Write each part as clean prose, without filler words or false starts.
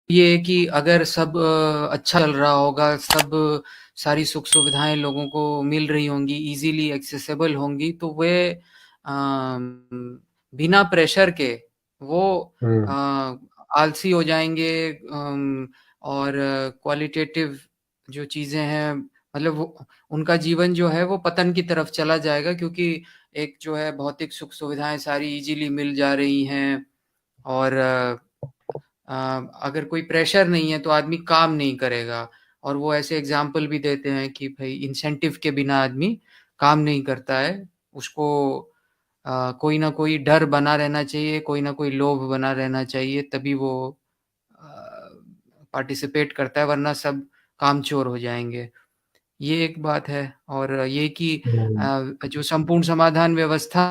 ये है कि अगर सब अच्छा चल रहा होगा, सब सारी सुख सुविधाएं लोगों को मिल रही होंगी, इजीली एक्सेसिबल होंगी, तो वे बिना प्रेशर के वो हम्म। आलसी हो जाएंगे। और क्वालिटेटिव जो चीजें हैं, मतलब उनका जीवन जो है वो पतन की तरफ चला जाएगा, क्योंकि एक जो है भौतिक सुख सुविधाएं सारी इजीली मिल जा रही हैं। और अगर कोई प्रेशर नहीं है तो आदमी काम नहीं करेगा। और वो ऐसे एग्जाम्पल भी देते हैं कि भाई इंसेंटिव के बिना आदमी काम नहीं करता है। उसको कोई ना कोई डर बना रहना चाहिए, कोई ना कोई लोभ बना रहना चाहिए, तभी वो पार्टिसिपेट करता है, वरना सब कामचोर हो जाएंगे। ये एक बात है। और ये कि हम्म। जो संपूर्ण समाधान व्यवस्था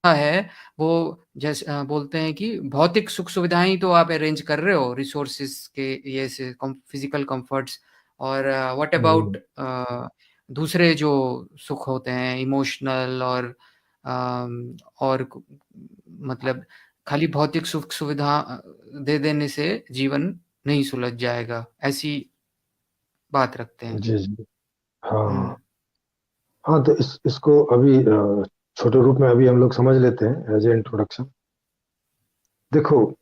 है, वो जैसे बोलते हैं कि भौतिक सुख सुविधाएं ही तो आप अरेंज कर रहे हो, रिसोर्सेज के ये से फिजिकल कंफर्ट्स। और व्हाट हम्म। अबाउट दूसरे जो सुख होते हैं, इमोशनल और मतलब खाली भौतिक सुख सुविधा दे देने से जीवन नहीं सुलझ जाएगा, ऐसी बात रखते हैं। जी जी। हाँ। हम्म। हाँ, तो इसको अभी छोटे रूप में अभी हम लोग समझ लेते हैं एज ए इंट्रोडक्शन। देखो,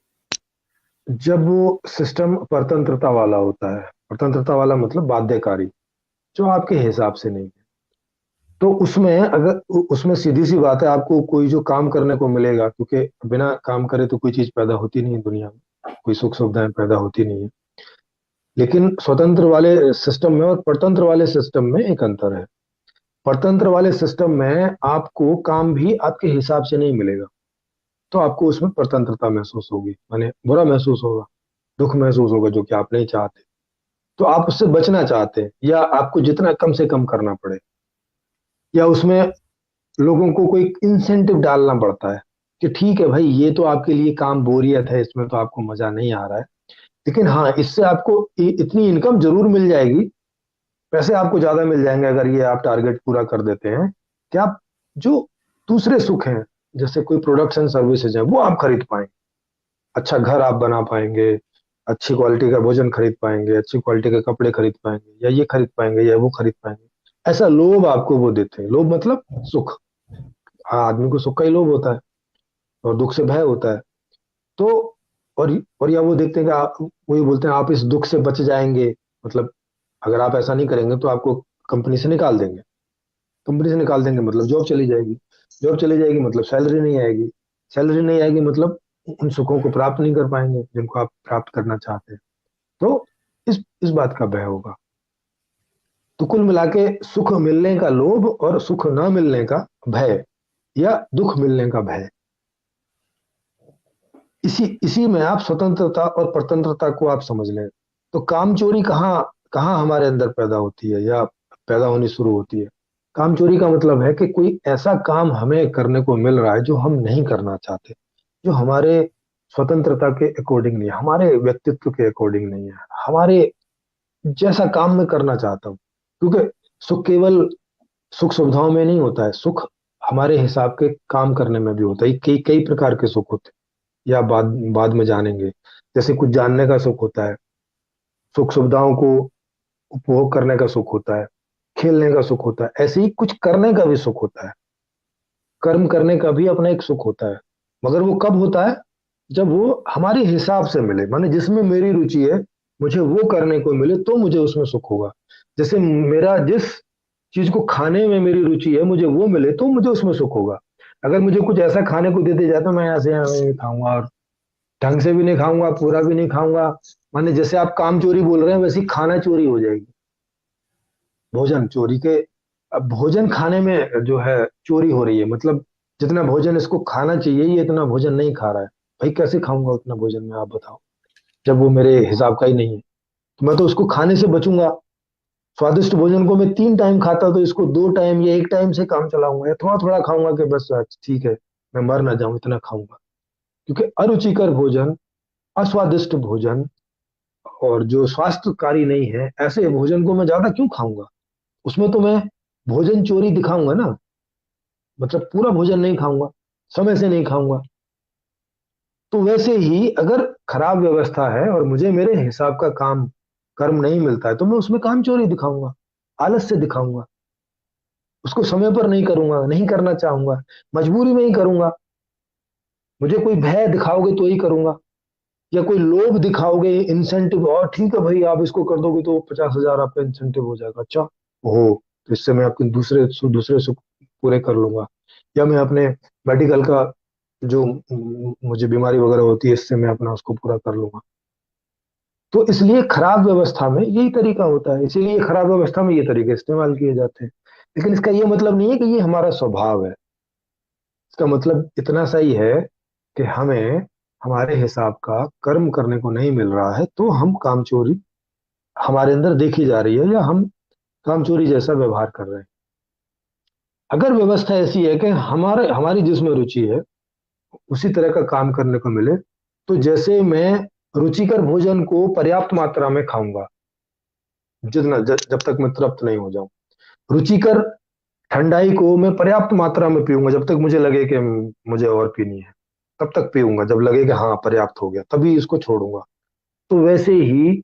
जब वो सिस्टम परतंत्रता वाला होता है, परतंत्रता वाला मतलब बाध्यकारी, जो आपके हिसाब से नहीं है, तो उसमें अगर उसमें सीधी सी बात है, आपको कोई जो काम करने को मिलेगा, क्योंकि बिना काम करे तो कोई चीज पैदा होती नहीं है दुनिया में, कोई सुख सुविधाएं पैदा होती नहीं है। लेकिन स्वतंत्र वाले सिस्टम में और परतंत्र वाले सिस्टम में एक अंतर है। परतंत्र वाले सिस्टम में आपको काम भी आपके हिसाब से नहीं मिलेगा, तो आपको उसमें परतंत्रता महसूस होगी, माने बुरा महसूस होगा, दुख महसूस होगा, जो कि आप नहीं चाहते। तो आप उससे बचना चाहते हैं, या आपको जितना कम से कम करना पड़े, या उसमें लोगों को कोई इंसेंटिव डालना पड़ता है कि ठीक है भाई, ये तो आपके लिए काम बोरियत है, इसमें तो आपको मजा नहीं आ रहा है, लेकिन हाँ, इससे आपको इतनी इनकम जरूर मिल जाएगी, पैसे आपको ज्यादा मिल जाएंगे अगर ये आप टारगेट पूरा कर देते हैं, कि आप जो दूसरे सुख हैं, जैसे कोई प्रोडक्ट्स एंड सर्विसेज है, वो आप खरीद पाएंगे, अच्छा घर आप बना पाएंगे, अच्छी क्वालिटी का भोजन खरीद पाएंगे, अच्छी क्वालिटी के कपड़े खरीद पाएंगे, या ये खरीद पाएंगे या वो खरीद पाएंगे। ऐसा लोभ आपको वो देते हैं, लोभ मतलब सुख। हाँ, आदमी को सुख का ही लोभ होता है और दुख से भय होता है। तो और और या वो देखते हैं कि आप, वही बोलते हैं आप इस दुख से बच जाएंगे, मतलब अगर आप ऐसा नहीं करेंगे तो आपको कंपनी से निकाल देंगे, कंपनी से निकाल देंगे मतलब जॉब चली जाएगी, जॉब चली जाएगी मतलब सैलरी नहीं आएगी, सैलरी नहीं आएगी मतलब उन सुखों को प्राप्त नहीं कर पाएंगे जिनको आप प्राप्त करना चाहते हैं। तो इस बात का भय होगा। तो कुल मिला के सुख मिलने का लोभ और सुख न मिलने का भय, या दुख मिलने का भय, इसी इसी में आप स्वतंत्रता और परतंत्रता को आप समझ लें। तो काम चोरी कहाँ कहाँ हमारे अंदर पैदा होती है या पैदा होनी शुरू होती है। काम चोरी का मतलब है कि कोई ऐसा काम हमें करने को मिल रहा है जो हम नहीं करना चाहते, जो हमारे स्वतंत्रता के अकॉर्डिंग नहीं है, हमारे व्यक्तित्व के अकॉर्डिंग नहीं है, हमारे जैसा काम मैं करना चाहता हूँ। क्योंकि सुख केवल सुख सुविधाओं में नहीं होता है, सुख हमारे हिसाब के काम करने में भी होता है। कई कई प्रकार के सुख होते हैं, या बाद बाद में जानेंगे। जैसे कुछ जानने का सुख होता है, सुख सुविधाओं को उपभोग करने का सुख होता है, खेलने का सुख होता है, ऐसे ही कुछ करने का भी सुख होता है, कर्म करने का भी अपना एक सुख होता है। मगर वो कब होता है? जब वो हमारे हिसाब से मिले, माने जिसमें मेरी रुचि है, मुझे वो करने को मिले तो मुझे उसमें सुख होगा। जैसे मेरा जिस चीज को खाने में मेरी रुचि है, मुझे वो मिले तो मुझे उसमें सुख होगा। अगर मुझे कुछ ऐसा खाने को दे दिया जाए तो मैं ऐसे यहाँ नहीं खाऊंगा, और ढंग से भी नहीं खाऊंगा, पूरा भी नहीं खाऊंगा। माने जैसे आप काम चोरी बोल रहे हैं, वैसे ही खाना चोरी हो जाएगी, भोजन चोरी के। अब भोजन खाने में जो है चोरी हो रही है, मतलब जितना भोजन इसको खाना चाहिए ये इतना भोजन नहीं खा रहा है। भाई कैसे खाऊंगा उतना भोजन मैं, आप बताओ, जब वो मेरे हिसाब का ही नहीं है। तो मैं तो उसको खाने से बचूंगा। स्वादिष्ट भोजन को मैं 3 टाइम खाता, तो इसको 2 टाइम या 1 टाइम से काम चलाऊंगा, या थोड़ा थोड़ा खाऊंगा कि बस ठीक है, मैं मर ना जाऊं इतना खाऊंगा। क्योंकि अरुचिकर भोजन, अस्वादिष्ट भोजन, और जो स्वास्थ्यकारी नहीं है, ऐसे भोजन को मैं ज्यादा क्यों खाऊंगा? उसमें तो मैं भोजन चोरी दिखाऊंगा ना, मतलब पूरा भोजन नहीं खाऊंगा, समय से नहीं खाऊंगा। तो वैसे ही अगर खराब व्यवस्था है और मुझे मेरे हिसाब का काम कर्म नहीं मिलता है, तो मैं उसमें काम चोरी दिखाऊंगा, आलस से दिखाऊंगा, उसको समय पर नहीं करूंगा, नहीं करना चाहूंगा, मजबूरी में ही करूंगा। मुझे कोई भय दिखाओगे तो ही करूंगा, या कोई लोभ दिखाओगे, इंसेंटिव, और ठीक है भाई आप इसको कर दोगे तो 50,000 आपका इंसेंटिव हो जाएगा, अच्छा हो, तो इससे मैं आपके दूसरे सुख पूरे कर लूंगा, या मैं अपने मेडिकल का जो मुझे बीमारी वगैरह होती है, इससे मैं अपना उसको पूरा कर लूंगा। तो इसलिए खराब व्यवस्था में यही तरीका होता है, इसीलिए खराब व्यवस्था में ये तरीके इस्तेमाल किए जाते हैं। लेकिन इसका ये मतलब नहीं है कि ये हमारा स्वभाव है। इसका मतलब इतना सही है कि हमें हमारे हिसाब का कर्म करने को नहीं मिल रहा है, तो हम कामचोरी हमारे अंदर देखी जा रही है, या हम कामचोरी जैसा व्यवहार कर रहे हैं। अगर व्यवस्था ऐसी है कि हमारे हमारी जिसमें रुचि है उसी तरह का काम करने को मिले, तो जैसे मैं रुचिकर भोजन को पर्याप्त मात्रा में खाऊंगा, जब तक मैं तृप्त नहीं हो जाऊं, रुचिकर ठंडाई को मैं पर्याप्त मात्रा में पीऊंगा, जब तक मुझे लगे कि मुझे और पीनी है, तब तक पीऊंगा, जब लगे कि हाँ पर्याप्त हो गया तभी इसको छोड़ूंगा। तो वैसे ही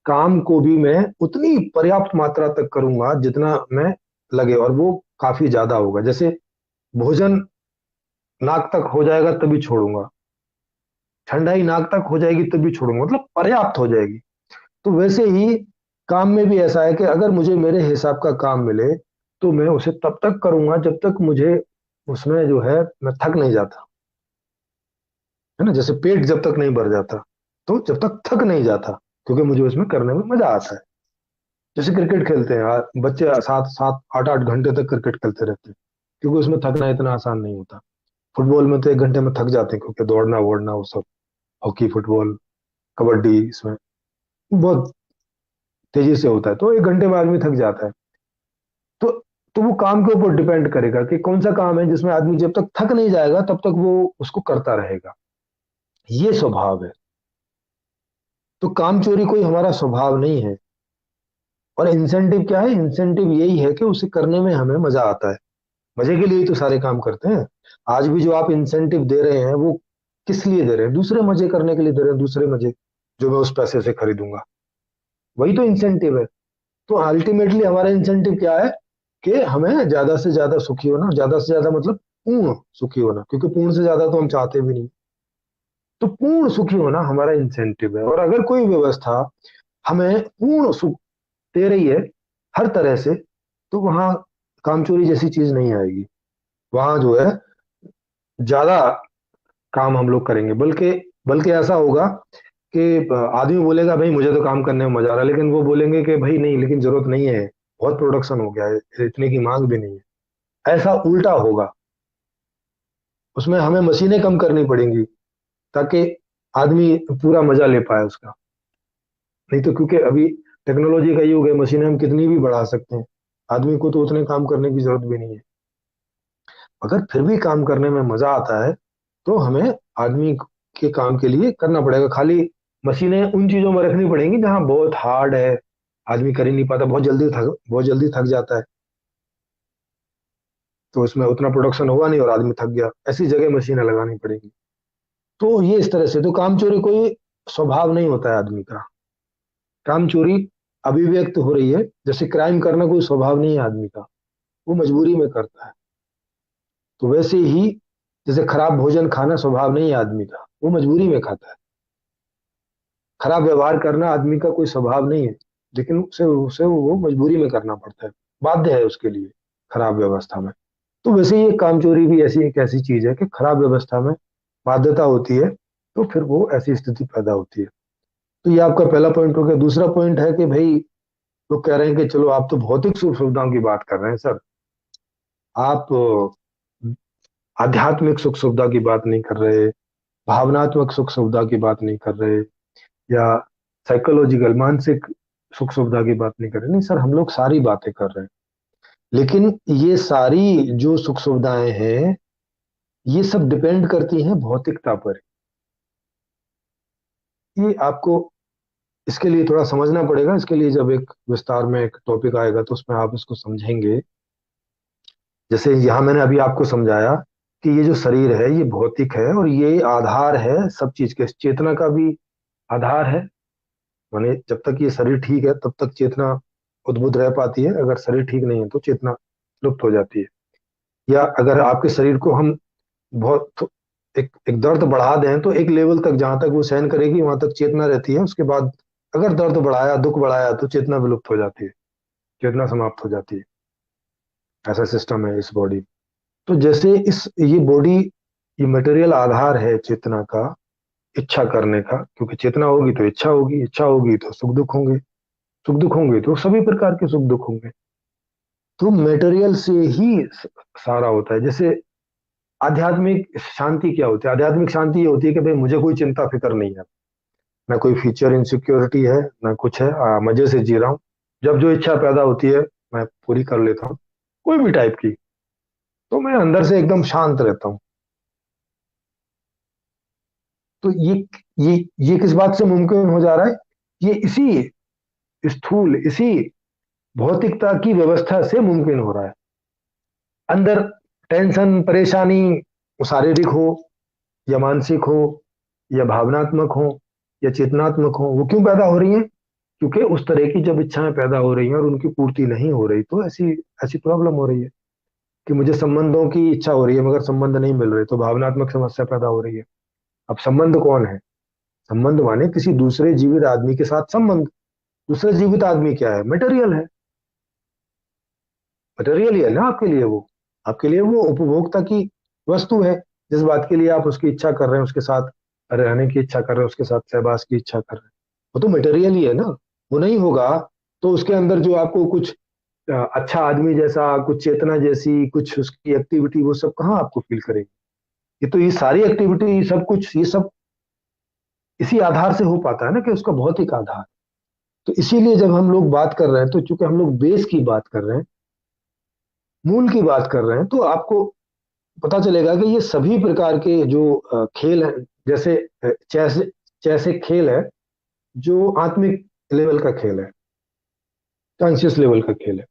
काम को भी मैं उतनी पर्याप्त मात्रा तक करूंगा जितना मैं लगे, और वो काफी ज्यादा होगा। जैसे भोजन नाक तक हो जाएगा तभी छोड़ूंगा, ठंडाई नाक तक हो जाएगी तभी छोड़ूंगा, मतलब पर्याप्त हो जाएगी। तो वैसे ही काम में भी ऐसा है कि अगर मुझे मेरे हिसाब का काम मिले, तो मैं उसे तब तक करूंगा जब तक मुझे उसमें जो है मैं थक नहीं जाता, है ना। जैसे पेट जब तक नहीं भर जाता, तो जब तक थक नहीं जाता, क्योंकि मुझे उसमें करने में मजा आता है। जैसे क्रिकेट खेलते हैं बच्चे 7 7 8 8 घंटे तक क्रिकेट खेलते रहते हैं, क्योंकि उसमें थकना इतना आसान नहीं होता। फुटबॉल में तो 1 घंटे में थक जाते हैं, क्योंकि दौड़ना वोड़ना वो सब, हॉकी फुटबॉल कबड्डी, इसमें बहुत तेजी से होता है, तो 1 घंटे में आदमी थक जाता है। तो तो वो काम के ऊपर डिपेंड करेगा कि कौन सा काम है जिसमें आदमी जब तक थक नहीं जाएगा तब तक वो उसको करता रहेगा। ये स्वभाव है। तो काम चोरी कोई हमारा स्वभाव नहीं है। और इंसेंटिव क्या है? इंसेंटिव यही है कि उसे करने में हमें मजा आता है। मजे के लिए ही तो सारे काम करते हैं। आज भी जो आप इंसेंटिव दे रहे हैं वो किस लिए दे रहे हैं? दूसरे मजे करने के लिए दे रहे हैं, दूसरे मजे जो मैं उस पैसे से खरीदूंगा, वही तो इंसेंटिव है। तो अल्टीमेटली हमारा इंसेंटिव क्या है? कि हमें ज्यादा से ज्यादा सुखी होना, ज्यादा से ज्यादा मतलब पूर्ण सुखी होना, क्योंकि पूर्ण से ज्यादा तो हम चाहते भी नहीं। तो पूर्ण सुखी होना हमारा इंसेंटिव है। और अगर कोई व्यवस्था हमें पूर्ण सुख दे रही है हर तरह से, तो वहां कामचोरी जैसी चीज नहीं आएगी। वहां जो है ज्यादा काम हम लोग करेंगे, बल्कि बल्कि ऐसा होगा कि आदमी बोलेगा भाई मुझे तो काम करने में मजा आ रहा है, लेकिन वो बोलेंगे कि भाई नहीं, लेकिन जरूरत नहीं है, बहुत प्रोडक्शन हो गया है, इतने की मांग भी नहीं है। ऐसा उल्टा होगा, उसमें हमें मशीनें कम करनी पड़ेंगी ताकि आदमी पूरा मजा ले पाए उसका। नहीं तो क्योंकि अभी टेक्नोलॉजी का युग है, मशीनें हम कितनी भी बढ़ा सकते हैं, आदमी को तो उतने काम करने की जरूरत भी नहीं है। अगर फिर भी काम करने में मजा आता है, तो हमें आदमी के काम के लिए करना पड़ेगा। खाली मशीनें उन चीजों में रखनी पड़ेंगी जहां बहुत हार्ड है, आदमी कर ही नहीं पाता, बहुत जल्दी थक जाता है, तो उसमें उतना प्रोडक्शन होगा नहीं और आदमी थक गया, ऐसी जगह मशीनें लगानी पड़ेगी। तो ये इस तरह से तो काम चोरी कोई स्वभाव नहीं होता है आदमी का। काम चोरी अभिव्यक्त हो रही है, जैसे क्राइम करना कोई स्वभाव नहीं है आदमी का, वो मजबूरी में करता है। तो वैसे ही जैसे खराब भोजन खाना स्वभाव नहीं है आदमी का, वो मजबूरी में खाता है। खराब व्यवहार करना आदमी का कोई स्वभाव नहीं है, लेकिन उसे उसे वो मजबूरी में करना पड़ता है, बाध्य है उसके लिए, खराब व्यवस्था में। तो वैसे ही काम चोरी भी ऐसी एक ऐसी चीज है कि खराब व्यवस्था में बाध्यता होती है, तो फिर वो ऐसी स्थिति पैदा होती है। तो ये आपका पहला पॉइंट हो गया। दूसरा पॉइंट है कि भाई लोग कह रहे हैं कि चलो आप तो भौतिक सुख सुविधाओं की बात कर रहे हैं सर, आप आध्यात्मिक सुख सुविधा की बात नहीं कर रहे, भावनात्मक सुख सुविधा की बात नहीं कर रहे, या साइकोलॉजिकल मानसिक सुख सुविधा की बात नहीं कर रहे। नहीं सर, हम लोग सारी बातें कर रहे हैं, लेकिन ये सारी जो सुख सुविधाएं हैं, ये सब डिपेंड करती हैं भौतिकता पर। ये आपको इसके लिए थोड़ा समझना पड़ेगा। इसके लिए जब एक विस्तार में एक टॉपिक आएगा तो उसमें आप इसको समझेंगे। जैसे यहाँ मैंने अभी आपको समझाया कि ये जो शरीर है ये भौतिक है और ये आधार है सब चीज के, चेतना का भी आधार है। माने जब तक ये शरीर ठीक है तब तक चेतना उद्बुद्ध रह पाती है, अगर शरीर ठीक नहीं है तो चेतना लुप्त हो जाती है। या अगर आपके शरीर को हम बहुत एक दर्द बढ़ा दें तो एक लेवल तक जहां तक वो सहन करेगी वहां तक चेतना रहती है, उसके बाद अगर दर्द बढ़ाया, दुख बढ़ाया तो चेतना विलुप्त हो जाती है, चेतना समाप्त हो जाती है। ऐसा सिस्टम है इस बॉडी। तो जैसे इस ये बॉडी, ये मटेरियल आधार है चेतना का, इच्छा करने का, क्योंकि चेतना होगी तो इच्छा होगी, इच्छा होगी तो सुख दुख होंगे, सुख दुख होंगे तो सभी प्रकार के सुख दुख होंगे। तो मटेरियल से ही सारा होता है। जैसे आध्यात्मिक शांति क्या होती है? आध्यात्मिक शांति ये होती है कि भाई मुझे कोई चिंता फिक्र नहीं है, ना कोई फ्यूचर इनसिक्योरिटी है, ना कुछ है, मजे से जी रहा हूँ। जब जो इच्छा पैदा होती है मैं पूरी कर लेता हूँ, कोई भी टाइप की। तो मैं अंदर से एकदम शांत रहता हूँ। तो ये ये किस बात से मुमकिन हो जा रहा है? ये इसी स्थूल, इसी भौतिकता की व्यवस्था से मुमकिन हो रहा है। अंदर टेंशन परेशानी, वो शारीरिक हो या मानसिक हो या भावनात्मक हो या चेतनात्मक हो, वो क्यों पैदा हो रही है? क्योंकि उस तरह की जब इच्छाएं पैदा हो रही हैं और उनकी पूर्ति नहीं हो रही तो ऐसी ऐसी प्रॉब्लम हो रही है कि मुझे संबंधों की इच्छा हो रही है मगर संबंध नहीं मिल रहे, तो भावनात्मक समस्या पैदा हो रही है। अब संबंध कौन है? संबंध माने किसी दूसरे जीवित आदमी के साथ संबंध। दूसरे जीवित आदमी क्या है? मटेरियल है। मटेरियल ही है ना आपके लिए वो। आपके लिए वो उपभोक्ता की वस्तु है। जिस बात के लिए आप उसकी इच्छा कर रहे हैं, उसके साथ रहने की इच्छा कर रहे हैं, उसके साथ सहवास की इच्छा कर रहे हैं, वो तो मटेरियल ही है ना। वो नहीं होगा तो उसके अंदर जो आपको कुछ अच्छा आदमी जैसा, कुछ चेतना जैसी, कुछ उसकी एक्टिविटी, वो सब कहाँ आपको फील करेंगे? ये तो ये सारी एक्टिविटी, सब कुछ, ये सब इसी आधार से हो पाता है ना, कि उसका भौतिक आधार। तो इसीलिए जब हम लोग बात कर रहे हैं तो चूंकि हम लोग बेस की बात कर रहे हैं, मूल की बात कर रहे हैं, तो आपको पता चलेगा कि ये सभी प्रकार के जो खेल हैं, जैसे चेस, चेस एक खेल है जो आत्मिक लेवल का खेल है, कॉन्शियस लेवल का खेल है।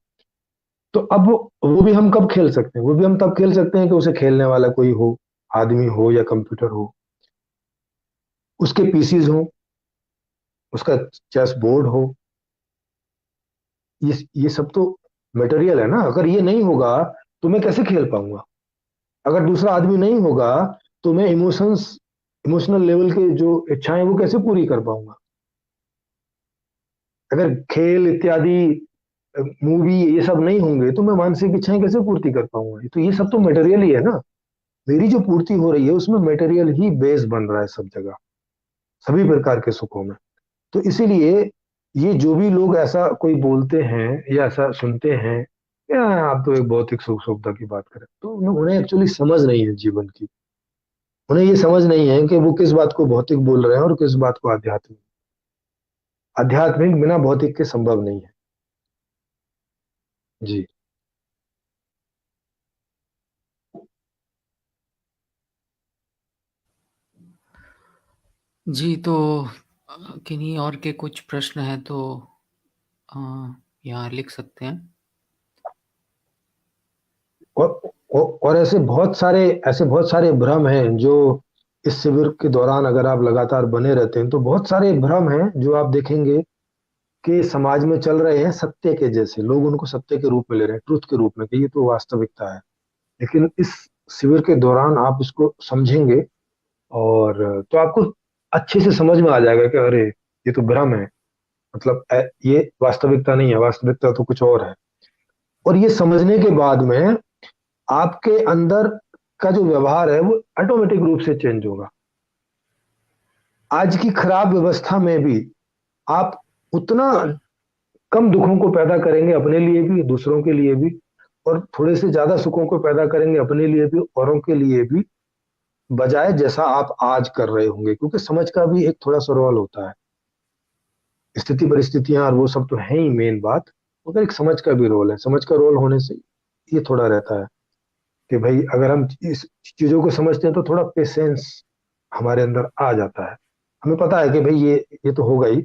तो अब वो भी हम कब खेल सकते हैं? वो भी हम तब खेल सकते हैं कि उसे खेलने वाला कोई हो, आदमी हो या कंप्यूटर हो, उसके पीसीज हो, उसका चेस बोर्ड हो। ये सब तो मटेरियल है ना। अगर ये नहीं होगा तो मैं कैसे खेल पाऊंगा? अगर दूसरा आदमी नहीं होगा तो मैं इमोशनल लेवल के जो इच्छाएं वो कैसे पूरी कर पाऊंगा? अगर खेल इत्यादि, मूवी, ये सब नहीं होंगे तो मैं मानसिक इच्छाएं कैसे पूर्ति कर पाऊंगा? तो ये सब तो मटेरियल ही है ना। मेरी जो पूर्ति हो रही है उसमें मटेरियल ही बेस बन रहा है सब जगह, सभी प्रकार के सुखों में। तो इसीलिए ये जो भी लोग ऐसा कोई बोलते हैं या ऐसा सुनते हैं, या आप तो एक भौतिक सुख सुविधा की बात करें, तो उन्हें एक्चुअली समझ नहीं है जीवन की। उन्हें ये समझ नहीं है कि वो किस बात को भौतिक बोल रहे हैं और किस बात को आध्यात्मिक। आध्यात्मिक बिना भौतिक के संभव नहीं है। जी। जी, तो किन्हीं और के कुछ प्रश्न हैं तो अ, यहाँ लिख सकते हैं। और और ऐसे बहुत सारे भ्रम हैं जो इस शिविर के दौरान, अगर आप लगातार बने रहते हैं तो बहुत सारे भ्रम हैं जो आप देखेंगे कि समाज में चल रहे हैं सत्य के जैसे। लोग उनको सत्य के रूप में ले रहे हैं, ट्रुथ के रूप में, कि ये तो वास्तविकता है। लेकिन इस शिविर के दौरान आप इसको समझेंगे और तो आपको अच्छे से समझ में आ जाएगा कि अरे ये तो भ्रम है, मतलब ये वास्तविकता नहीं है, वास्तविकता तो कुछ और है। और ये समझने के बाद में आपके अंदर का जो व्यवहार है वो ऑटोमेटिक रूप से चेंज होगा। आज की खराब व्यवस्था में भी आप उतना कम दुखों को पैदा करेंगे अपने लिए भी, दूसरों के लिए भी, और थोड़े से ज्यादा सुखों को पैदा करेंगे अपने लिए भी, औरों के लिए भी, बजाय जैसा आप आज कर रहे होंगे। क्योंकि समझ का भी एक थोड़ा सा रोल होता है। स्थिति परिस्थितियां और वो सब तो है ही मेन बात, मगर एक समझ का भी रोल है। समझ का रोल होने से ये थोड़ा रहता है कि भाई अगर हम इस चीजों को समझते हैं तो थोड़ा पेशेंस हमारे अंदर आ जाता है। हमें पता है कि भाई ये तो होगा ही,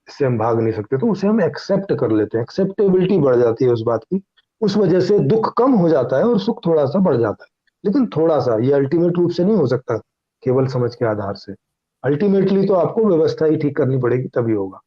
इससे हम भाग नहीं सकते, तो उसे हम एक्सेप्ट कर लेते हैं। एक्सेप्टेबिलिटी बढ़ जाती है उस बात की। उस वजह से दुख कम हो जाता है और सुख थोड़ा सा बढ़ जाता है। लेकिन थोड़ा सा, ये अल्टीमेट रूप से नहीं हो सकता केवल समझ के आधार से। अल्टीमेटली तो आपको व्यवस्था ही ठीक करनी पड़ेगी, तभी होगा।